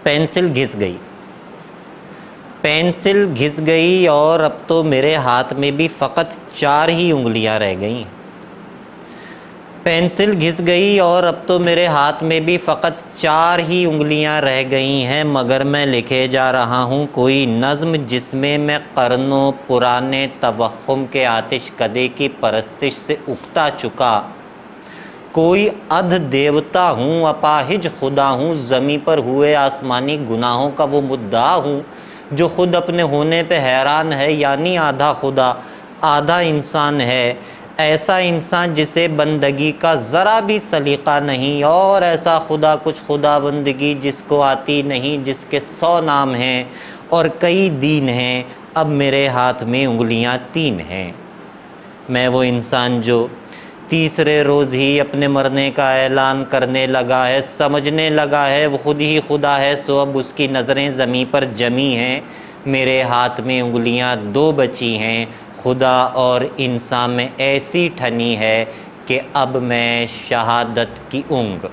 Pencil घिस गई, pencil घिस गई और अब तो मेरे हाथ में भी फ़कत 4 ही उंगलियां रह गईं। पेंसिल घिस गई और अब तो मेरे हाथ में भी फ़कत 4 ही उंगलियां रह गई हैं, मगर मैं लिखे जा रहा हूँ कोई नज़्म जिसमें मैं क़र्नों पुराने तवहुम के आतिश कदे की परस्तिश से उकता चुका कोई अध देवता हूँ, अपाहिज खुदा हूँ, ज़मी पर हुए आसमानी गुनाहों का वो मुद्दा हूँ जो ख़ुद अपने होने पे हैरान है, यानी आधा खुदा आधा इंसान है। ऐसा इंसान जिसे बंदगी का ज़रा भी सलीक़ा नहीं, और ऐसा खुदा कुछ खुदा बंदगी जिसको आती नहीं, जिसके 100 नाम हैं और कई दीन हैं। अब मेरे हाथ में उंगलियां 3 हैं। मैं वो इंसान जो तीसरे रोज़ ही अपने मरने का ऐलान करने लगा है, समझने लगा है वो खुद ही खुदा है, सो अब उसकी नज़रें ज़मीं पर जमी हैं। मेरे हाथ में उंगलियां 2 बची हैं, खुदा और इंसान में ऐसी ठनी है कि अब मैं शहादत की ऊँग